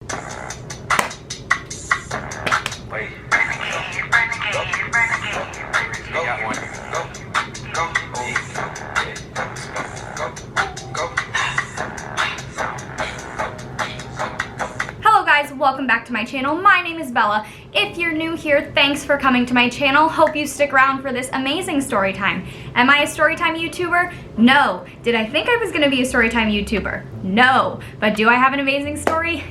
Wait. Hello guys, welcome back to my channel. My name is Bella. If you're new here, thanks for coming to my channel. Hope you stick around for this amazing story time. Am I a storytime YouTuber? No. Did I think I was gonna be a storytime YouTuber? No. But do I have an amazing story?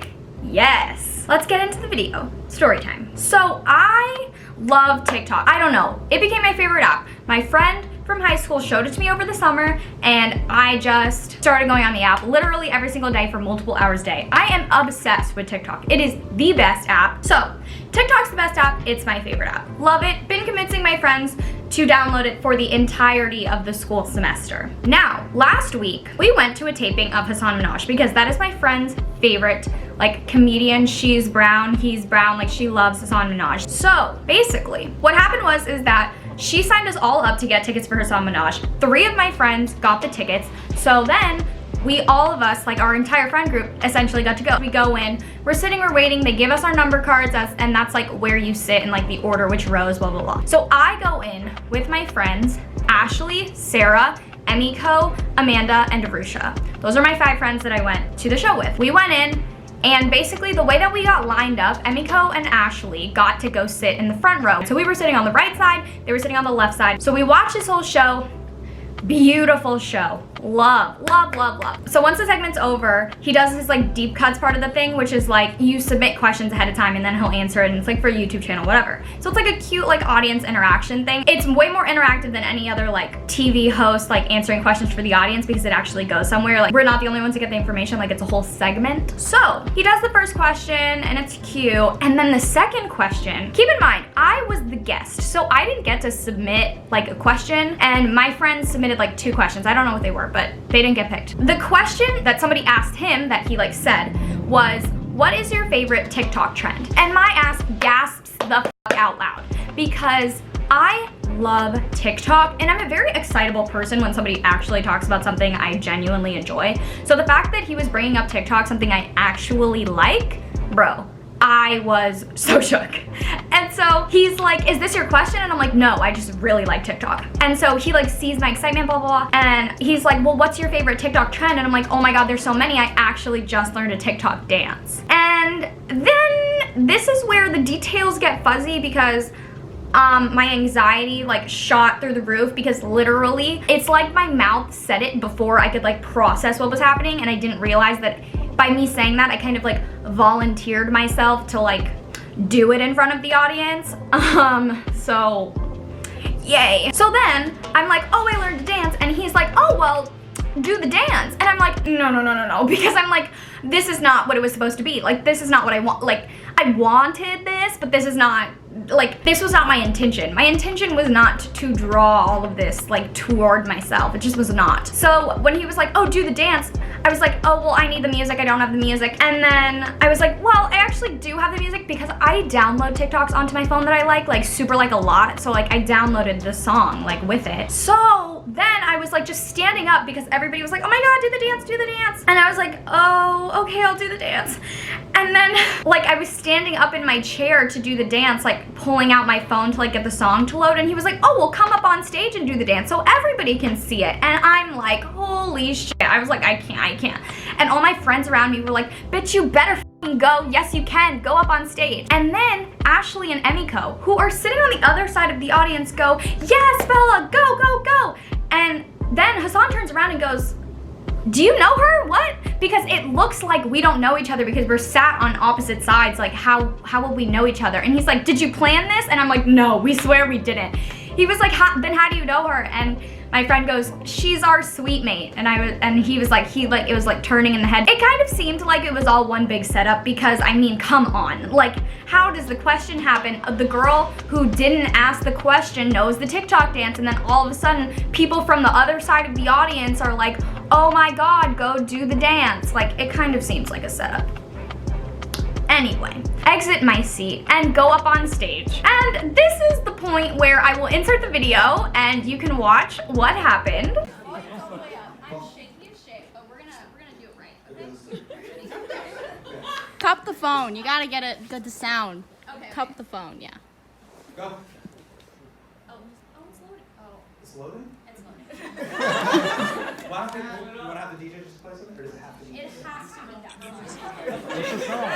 Yes. Let's get into the video. Story time. So I love TikTok. I don't know. It became my favorite app. My friend from high school showed it to me over the summer and I just started going on the app literally every single day for multiple hours a day. I am obsessed with TikTok. It is the best app. So TikTok's the best app. It's my favorite app. Love it. Been convincing my friends to download it for the entirety of the school semester. Now, last week we went to a taping of Hasan Minhaj because that is my friend's favorite comedian. She's brown, he's brown, she loves Hasan Minhaj. So basically what happened is that she signed us all up to get tickets for Hasan Minhaj. 3 of my friends got the tickets. So then all of us, our entire friend group, essentially got to go. We go in, we're sitting, we're waiting, they give us our number cards, and that's where you sit in the order, which rows, blah, blah, blah. So I go in with my friends, Ashley, Sarah, Emiko, Amanda, and Arusha. Those are my 5 friends that I went to the show with. We went in, and basically the way that we got lined up, Emiko and Ashley got to go sit in the front row. So we were sitting on the right side, they were sitting on the left side. So we watched this whole show. Beautiful show. Love, love, love, love. So once the segment's over, he does his deep cuts part of the thing, which is you submit questions ahead of time and then he'll answer it, and it's for a YouTube channel, whatever. So it's a cute audience interaction thing. It's way more interactive than any other TV host answering questions for the audience because it actually goes somewhere. We're not the only ones to get the information, it's a whole segment. So he does the first question and it's cute. And then the second question, keep in mind, I was the guest, so I didn't get to submit a question, and my friends submitted 2 questions. I don't know what they were, but they didn't get picked. The question that somebody asked him that he said was, what is your favorite TikTok trend? And my ass gasps the fuck out loud because I love TikTok and I'm a very excitable person when somebody actually talks about something I genuinely enjoy. So the fact that he was bringing up TikTok, something I actually like, bro, I was so shook. And so he's like, is this your question? And I'm like, no, I just really like TikTok. And so he sees my excitement, blah, blah, blah. And he's like, well, what's your favorite TikTok trend? And I'm like, oh my God, there's so many. I actually just learned a TikTok dance. And then this is where the details get fuzzy because my anxiety shot through the roof because literally it's my mouth said it before I could process what was happening, and I didn't realize that by me saying that I kind of volunteered myself to do it in front of the audience. So yay. So then I'm like, oh, I learned to dance, and he's like, oh, well, do the dance. And I'm like, no, because I'm like, this is not what it was supposed to be. This is not what I want. I wanted this, but this is not, this was not my intention. My intention was not to draw all of this toward myself. It just was not. So when he was like, oh, do the dance, I was like, oh, well, I need the music. I don't have the music. And then I was like, well, I actually do have the music because I download TikToks onto my phone that I like super a lot. So I downloaded the song with it. So then I was just standing up because everybody was like, oh my God, do the dance, do the dance. And I was like, oh, okay, I'll do the dance. And then I was standing up in my chair to do the dance, pulling out my phone to get the song to load, and he was like, oh, well, come up on stage and do the dance so everybody can see it. And I'm like, holy shit. I was like, I can't. And all my friends around me were like, bitch, you better f***ing go. Yes, you can. Go up on stage. And then Ashley and Emiko, who are sitting on the other side of the audience, go, yes, Bella, go, go, go. And then Hasan turns around and goes, do you know her? What? Because it looks like we don't know each other because we're sat on opposite sides. How will we know each other? And he's like, did you plan this? And I'm like, no, we swear we didn't. He was like, then how do you know her? And my friend goes, she's our suite mate. And he was like, it was turning in the head. It kind of seemed like it was all one big setup because, I mean, come on. How does the question happen? The girl who didn't ask the question knows the TikTok dance, and then all of a sudden, people from the other side of the audience are like, oh my God, go do the dance. It kind of seems like a setup. Anyway, exit my seat and go up on stage. And this is the point where I will insert the video and you can watch what happened. cup the phone. You gotta get it good to sound. Okay. Cup the phone, yeah. Go. Oh, it's loading. Oh, It's loading? it's loading. You want to have the DJ just play something, or does it have to be? It has to be that song.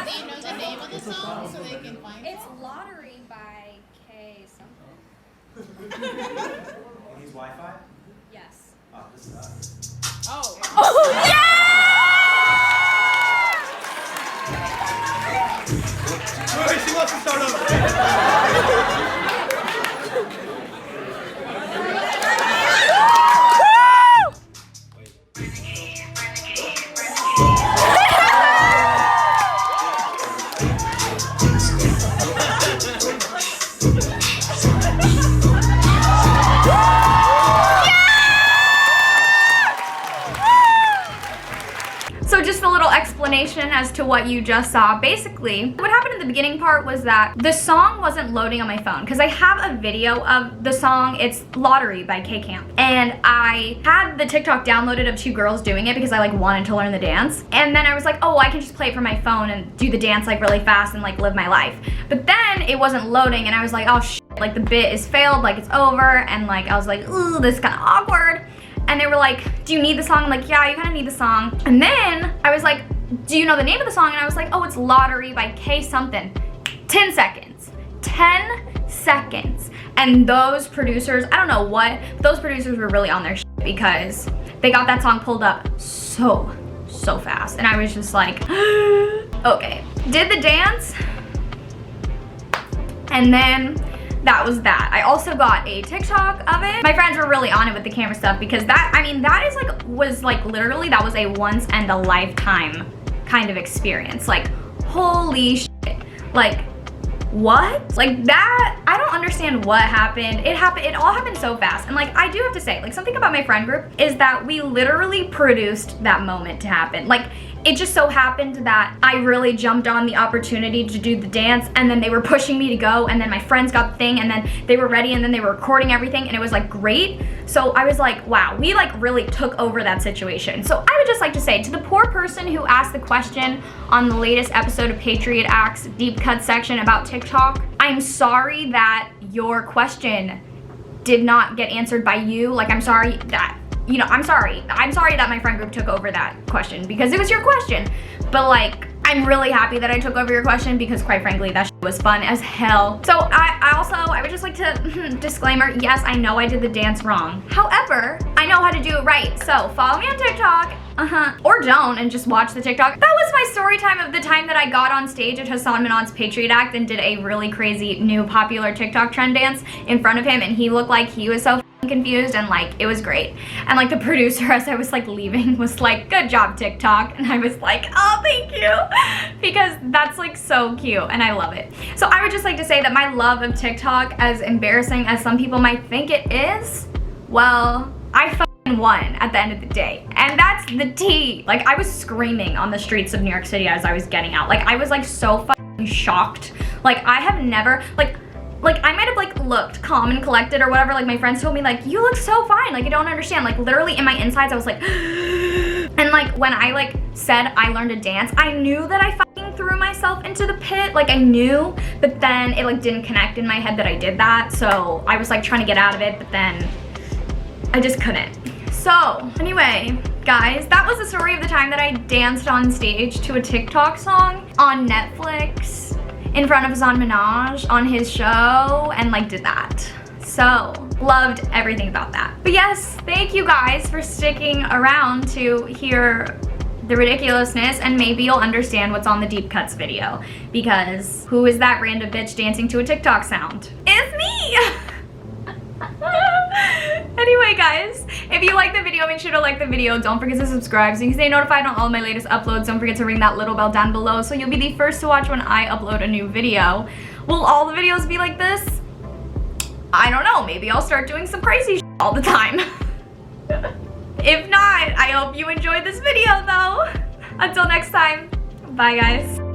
Do you know the name of the song so they can find it? It's Lottery by K something. It needs Wi-Fi? Yes. Oh, this is Oh. Wait, she wants to start over. So just a little explanation as to what you just saw. Basically, what happened in the beginning part was that the song wasn't loading on my phone because I have a video of the song. It's Lottery by K Camp. And I had the TikTok downloaded of 2 girls doing it because I like wanted to learn the dance. And then I was like, oh, I can just play it from my phone and do the dance like really fast and like live my life. But then it wasn't loading and I was like, oh shit, like the bit is failed, like it's over. And like, I was like, ooh, this is kind of awkward. And they were like, do you need the song? I'm like, yeah, you kind of need the song. And then I was like, do you know the name of the song? And I was like, oh, it's Lottery by K something. 10 seconds. 10 seconds. And those producers, I don't know what, but those producers were really on their shit because they got that song pulled up so fast. And I was just like, okay. Did the dance. And then that was that. I also got a TikTok of it. My friends were really on it with the camera stuff because that, I mean, that is like, was like literally, that was a once and a lifetime kind of experience. Like, holy shit. Like, what? Like that, I don't understand what happened. It all happened so fast. And like, I do have to say, like something about my friend group is that we literally produced that moment to happen. Like, it just so happened that I really jumped on the opportunity to do the dance and then they were pushing me to go and then my friends got the thing and then they were ready and then they were recording everything and it was like great. So I was like, wow, we like really took over that situation. So I would just like to say to the poor person who asked the question on the latest episode of Patriot Act's deep cut section about TikTok, I'm sorry that your question did not get answered by you. Like, I'm sorry that, you know, I'm sorry that my friend group took over that question because it was your question. But like, I'm really happy that I took over your question because quite frankly, that shit was fun as hell. So I would just like to, disclaimer, yes, I know I did the dance wrong. However, I know how to do it right. So follow me on TikTok, or don't and just watch the TikTok. That was my story time of the time that I got on stage at Hasan Minhaj's Patriot Act and did a really crazy new popular TikTok trend dance in front of him and he looked like he was so confused and like it was great. And like the producer as I was like leaving was like, good job TikTok, and I was like, oh thank you, because that's like so cute and I love it. So I would just like to say that my love of TikTok, as embarrassing as some people might think it is, well, I fucking won at the end of the day, and that's the tea. Like I was screaming on the streets of New York City as I was getting out. Like I was like so fucking shocked. Like I have never, like I might have like looked calm and collected or whatever. Like my friends told me like, you look so fine. Like I don't understand. Like literally in my insides I was like, and like when I like said I learned to dance, I knew that I fucking threw myself into the pit. Like I knew, but then it like didn't connect in my head that I did that. So I was like trying to get out of it, but then I just couldn't. So anyway, guys, that was the story of the time that I danced on stage to a TikTok song on Netflix in front of Hasan Minhaj on his show and like did that. So loved everything about that. But yes, thank you guys for sticking around to hear the ridiculousness and maybe you'll understand what's on the deep cuts video because who is that random bitch dancing to a TikTok sound? It's me! Anyway guys, if you like the video, make sure to like the video. Don't forget to subscribe so you can stay notified on all my latest uploads. Don't forget to ring that little bell down below so you'll be the first to watch when I upload a new video. Will all the videos be like this? I don't know, maybe I'll start doing some crazy shit all the time. If not, I hope you enjoyed this video though. Until next time, bye guys.